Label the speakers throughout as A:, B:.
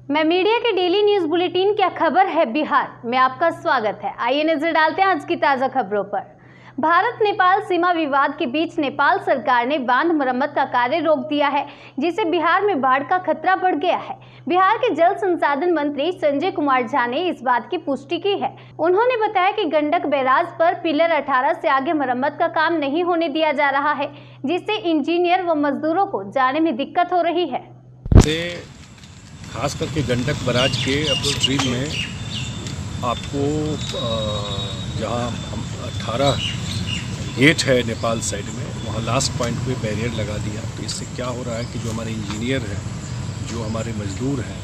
A: मैं मीडिया के daily news bulletin क्या खबर है बिहार में आपका स्वागत है। आइए नजर डालते हैं आज की ताजा खबरों पर। भारत नेपाल सीमा विवाद के बीच नेपाल सरकार ने बांध मरम्मत का कार्य रोक दिया है, जिससे बिहार में बाढ़ का खतरा बढ़ गया है। बिहार के जल संसाधन मंत्री संजय कुमार झा ने इस बात की पुष्टि की है। उन्होंने बताया कि गंडक बैराज पर पिलर 18 से आगे मरम्मत का काम नहीं होने दिया जा रहा है, जिससे इंजीनियर व मजदूरों को जाने में दिक्कत हो रही है।
B: खास करके गंडक बैराज के अपस्ट्रीम में आपको जहाँ 18 गेट है नेपाल साइड में, वहाँ लास्ट पॉइंट पे बैरियर लगा दिया। तो इससे क्या हो रहा है कि जो हमारे इंजीनियर हैं, जो हमारे मजदूर हैं,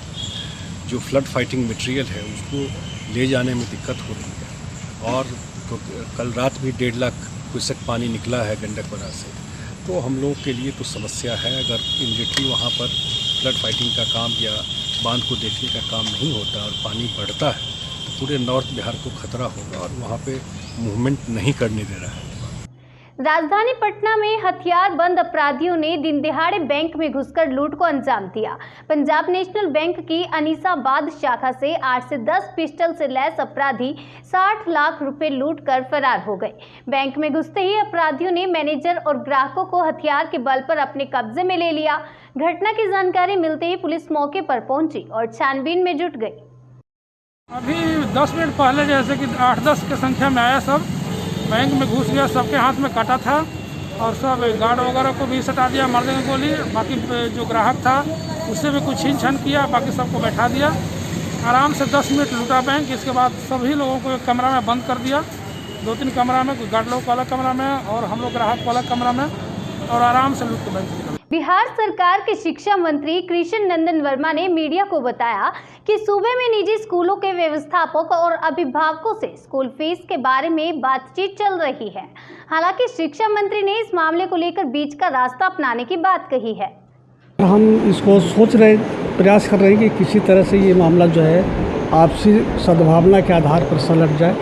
B: जो फ्लड फाइटिंग मटेरियल है, उसको ले जाने में दिक्कत हो रही है। और तो कल रात भी 1.5 लाख क्यूसेक पानी निकला है गंडक बैराज से। तो हम लोग के लिए तो समस्या है। अगर इमीडिएटली वहाँ पर फ्लड फाइटिंग का काम या बांध को देखने का काम नहीं होता और पानी बढ़ता है, तो पूरे नॉर्थ बिहार को खतरा होगा और वहाँ पे मूवमेंट नहीं करने दे रहा है।
A: राजधानी पटना में हथियार बंद अपराधियों ने दिन दिहाड़े बैंक में घुसकर लूट को अंजाम दिया। पंजाब नेशनल बैंक की अनीसाबाद शाखा से 8 से 10 पिस्टल से लैस अपराधी 60 लाख रुपए लूट कर फरार हो गए। बैंक में घुसते ही अपराधियों ने मैनेजर और ग्राहकों को हथियार के बल पर अपने कब्जे में ले लिया। घटना की जानकारी मिलते ही पुलिस मौके पर पहुंची और छानबीन में जुट गई।
C: अभी 10 मिनट पहले जैसे कि 8-10 की संख्या में आया, सब बैंक में घुस गया, सबके हाथ में काटा था और सब गार्ड वगैरह को भी सटा दिया, मार देने गोली। बाकी जो ग्राहक था उससे भी कुछ छीन छान किया, बाकी सबको बैठा दिया। आराम से 10 मिनट लूटा बैंक। इसके बाद सभी लोगों को एक कमरा में बंद कर दिया, 2-3 कमरा में, गार्ड लोग को अलग कमरा में और हम लोग ग्राहक को अलग कमरा में, और आराम से लूट के बैंक निकल।
A: बिहार सरकार के शिक्षा मंत्री कृष्ण नंदन वर्मा ने मीडिया को बताया कि सूबे में निजी स्कूलों के व्यवस्थापक और अभिभावकों से स्कूल फीस के बारे में बातचीत चल रही है। हालांकि शिक्षा मंत्री ने इस मामले को लेकर बीच का रास्ता अपनाने की बात कही है।
D: हम इसको प्रयास कर रहे हैं कि किसी तरह से ये मामला जो है आपसी सद्भावना के आधार पर सलट जाए,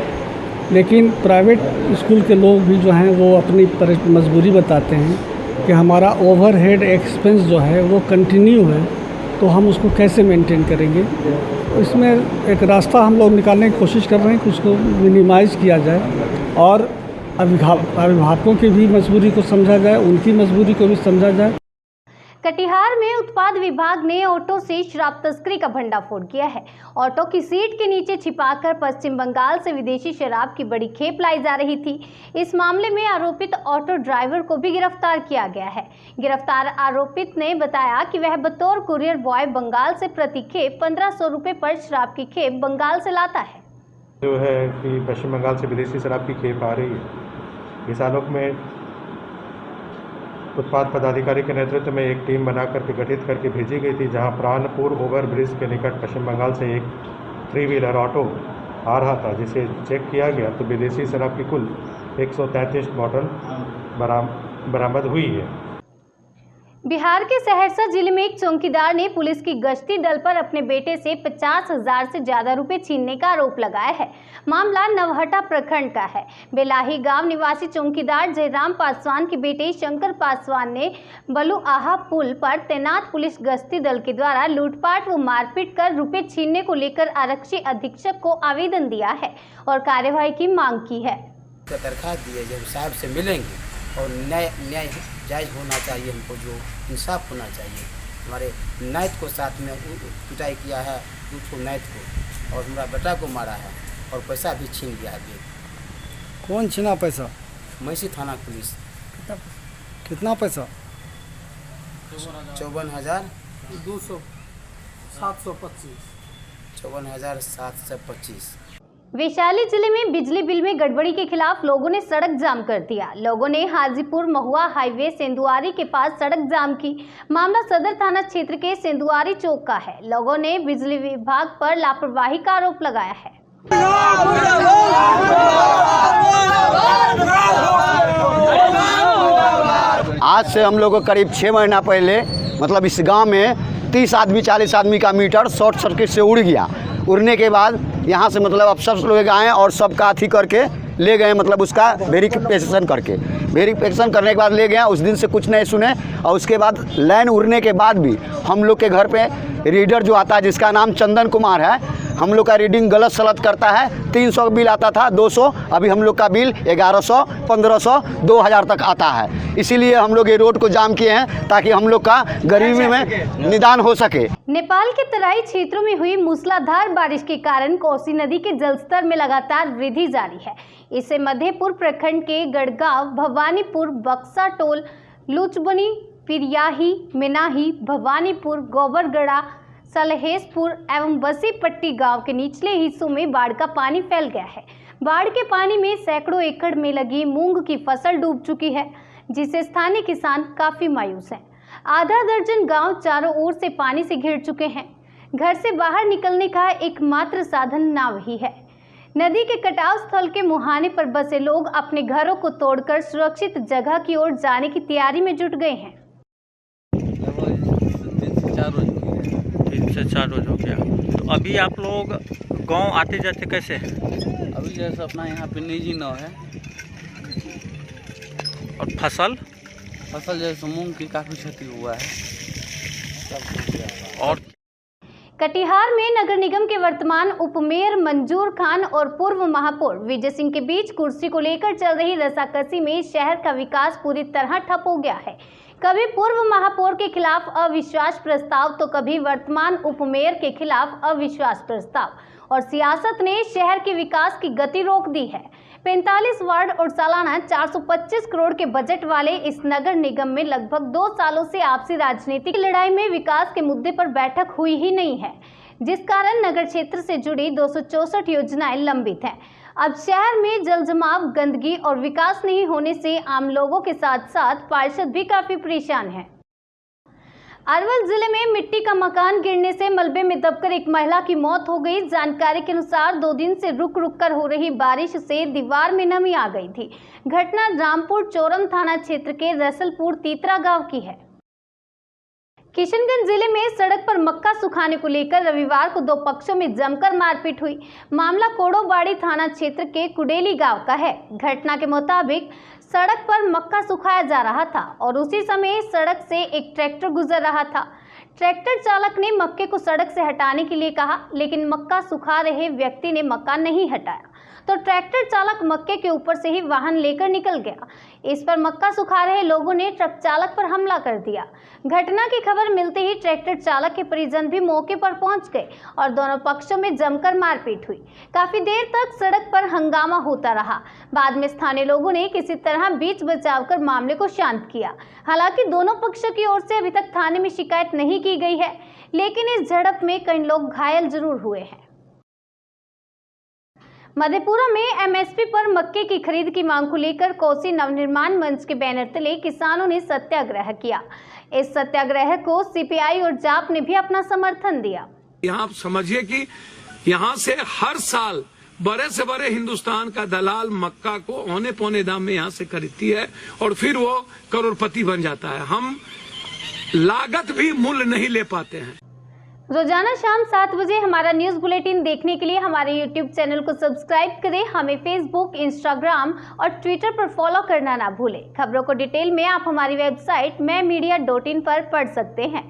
D: लेकिन प्राइवेट स्कूल के लोग भी जो हैं वो अपनी मजबूरी बताते हैं कि हमारा ओवरहेड एक्सपेंस जो है वो कंटिन्यू है, तो हम उसको कैसे मेंटेन करेंगे। इसमें एक रास्ता हम लोग निकालने की कोशिश कर रहे हैं कि उसको मिनिमाइज़ किया जाए और अभिभावकों की भी मजबूरी को समझा जाए, उनकी मजबूरी को भी समझा जाए।
A: कटिहार में उत्पाद विभाग ने ऑटो से शराब तस्करी का भंडाफोड़ किया है। ऑटो की सीट के नीचे छिपाकर पश्चिम बंगाल से विदेशी शराब की बड़ी खेप लाई जा रही थी। इस मामले में आरोपित ऑटो ड्राइवर को भी गिरफ्तार किया गया है। गिरफ्तार आरोपित ने बताया कि वह बतौर कुरियर बॉय बंगाल से प्रति खेप 1500 रुपए पर शराब की खेप बंगाल से लाता है।
E: जो है कि पश्चिम बंगाल से विदेशी शराब की खेप आ रही है। इस आलोक में उत्पाद पदाधिकारी के नेतृत्व में एक टीम बना करके गठित करके भेजी गई थी, जहां प्राणपुर ओवर ब्रिज के निकट पश्चिम बंगाल से एक 3 व्हीलर ऑटो आ रहा था, जिसे चेक किया गया तो विदेशी शराब की कुल 133 बोतल बरामद हुई है।
A: बिहार के सहरसा जिले में एक चौकीदार ने पुलिस की गश्ती दल पर अपने बेटे से 50,000 से ज्यादा रुपए छीनने का आरोप लगाया है। मामला नवहटा प्रखंड का है। बेलाही गांव निवासी चौकीदार जयराम पासवान के बेटे शंकर पासवान ने बलुआहा पुल पर तैनात पुलिस गश्ती दल के द्वारा लूटपाट व मारपीट कर रुपए छीनने को लेकर आरक्षी अधीक्षक को आवेदन दिया है और कार्यवाही की मांग की है।
F: दरखास्त दिए जब साहब से मिलेंगे और न्याय जायज़ होना चाहिए, हमको जो इंसाफ होना चाहिए। हमारे नायत को साथ में पिटाई किया है, उसको नायत को, और हमारा बेटा को मारा है और पैसा भी छीन लिया है।
D: कौन छीना पैसा?
F: मैसी थाना पुलिस।
D: कितना पैसा?
F: 54,725।
A: वैशाली जिले में बिजली बिल में गड़बड़ी के खिलाफ लोगों ने सड़क जाम कर दिया। लोगों ने हाजीपुर महुआ हाईवे सेंदुआरी के पास सड़क जाम की। मामला सदर थाना क्षेत्र के सेंदुआरी चौक का है। लोगों ने बिजली विभाग पर लापरवाही का आरोप लगाया है।
G: आज से हम लोग को करीब 6 महीना पहले मतलब इस गांव में 30 आदमी 40 आदमी का मीटर शॉर्ट सर्किट से उड़ गया। उड़ने के बाद यहाँ से मतलब अब सब लोग आए और सबका अथी करके ले गए, मतलब उसका वेरिफिकेशन करके, वेरिफिकेशन करने के बाद ले गए। उस दिन से कुछ नहीं सुने और उसके बाद लाइन उड़ने के बाद भी हम लोग के घर पे रीडर जो आता है जिसका नाम चंदन कुमार है, हम लोग का रीडिंग गलत सलत करता है। 300 बिल आता था, 200, अभी हम लोग का बिल 1100, 1500, 2000 तक आता है। इसीलिए हम लोग ये रोड को जाम किए हैं ताकि हम लोग का गरीबी में निदान हो सके।
A: नेपाल के तराई क्षेत्रों में हुई मूसलाधार बारिश के कारण कोसी नदी के जलस्तर में लगातार वृद्धि जारी है। इससे मधेपुर प्रखंड के गढ़गांव, भवानीपुर, बक्सा टोल, लुचबनी, पिरियाही, मेनाही, भवानीपुर, गोबरगढ़ा, सलहेशपुर एवं बसी पट्टी गांव के निचले हिस्सों में बाढ़ का पानी फैल गया है। बाढ़ के पानी में सैकड़ों एकड़ में लगी मूंग की फसल डूब चुकी है, जिससे स्थानीय किसान काफी मायूस हैं। आधा दर्जन गांव चारों ओर से पानी से घिर चुके हैं। घर से बाहर निकलने का एकमात्र साधन नाव ही है। नदी के कटाव स्थल के मुहाने पर बसे लोग अपने घरों को तोड़कर सुरक्षित जगह की ओर जाने की तैयारी में जुट गए हैं।
H: 3 से 4 रोज हो गया। तो अभी आप लोग गांव आते जाते कैसे?
I: अभी जैसे अपना यहाँ पे निजी नाव है।
H: और फसल
I: जैसे मूंग की काफ़ी क्षति हुआ है।
H: और
A: कटिहार में नगर निगम के वर्तमान उपमेयर मंजूर खान और पूर्व महापौर विजय सिंह के बीच कुर्सी को लेकर चल रही रसाकसी में शहर का विकास पूरी तरह ठप हो गया है। कभी पूर्व महापौर के खिलाफ अविश्वास प्रस्ताव तो कभी वर्तमान उपमेयर के खिलाफ अविश्वास प्रस्ताव, और सियासत ने शहर के विकास की गति रोक दी है। 45 वार्ड और सालाना 425 करोड़ के बजट वाले इस नगर निगम में लगभग 2 सालों से आपसी राजनीतिक लड़ाई में विकास के मुद्दे पर बैठक हुई ही नहीं है, जिस कारण नगर क्षेत्र से जुड़ी 264 योजनाएं लंबित हैं। अब शहर में जलजमाव, गंदगी और विकास नहीं होने से आम लोगों के साथ साथ पार्षद भी काफी परेशान हैं। अरवल जिले में मिट्टी का मकान गिरने से मलबे में दबकर एक महिला की मौत हो गई। जानकारी के अनुसार 2 दिन से रुक कर हो रही बारिश से दीवार में नमी आ गई थी। घटना रामपुर चोरम थाना क्षेत्र के रसलपुर तीतरा गांव की है। किशनगंज जिले में सड़क पर मक्का सुखाने को लेकर रविवार को 2 पक्षों में जमकर मारपीट हुई। मामला कोड़ोबाड़ी थाना क्षेत्र के कुडेली गांव का है। घटना के मुताबिक सड़क पर मक्का सुखाया जा रहा था और उसी समय सड़क से एक ट्रैक्टर गुजर रहा था। ट्रैक्टर चालक ने मक्के को सड़क से हटाने के लिए कहा, लेकिन मक्का सुखा रहे व्यक्ति ने मक्का नहीं हटाया तो ट्रैक्टर चालक मक्के के ऊपर से ही वाहन लेकर निकल गया। इस पर मक्का सुखा रहे लोगों ने ट्रक चालक पर हमला कर दिया। घटना की खबर मिलते ही ट्रैक्टर चालक के परिजन भी मौके पर पहुंच गए और दोनों पक्षों में जमकर मारपीट हुई। काफी देर तक सड़क पर हंगामा होता रहा। बाद में स्थानीय लोगों ने किसी तरह बीच बचाव कर मामले को शांत किया। हालांकि दोनों पक्षों की ओर से अभी तक थाने में शिकायत नहीं की गई है, लेकिन इस झड़प में कई लोग घायल जरूर हुए हैं। मधेपुरा में एमएसपी पर मक्के की खरीद की मांग को लेकर कोसी नवनिर्माण मंच के बैनर तले किसानों ने सत्याग्रह किया। इस सत्याग्रह को सीपीआई और जाप ने भी अपना समर्थन दिया।
J: यहाँ आप समझिए कि यहाँ से हर साल बड़े से बड़े हिंदुस्तान का दलाल मक्का को औने पौने दाम में यहाँ से खरीदती है और फिर वो करोड़पति बन जाता है। हम लागत भी मूल्य नहीं ले पाते हैं।
A: रोजाना शाम 7 बजे हमारा न्यूज बुलेटिन देखने के लिए हमारे यूट्यूब चैनल को सब्सक्राइब करें। हमें फेसबुक, इंस्टाग्राम और ट्विटर पर फॉलो करना ना भूलें। खबरों को डिटेल में आप हमारी वेबसाइट mymedia.in पर पढ़ सकते हैं।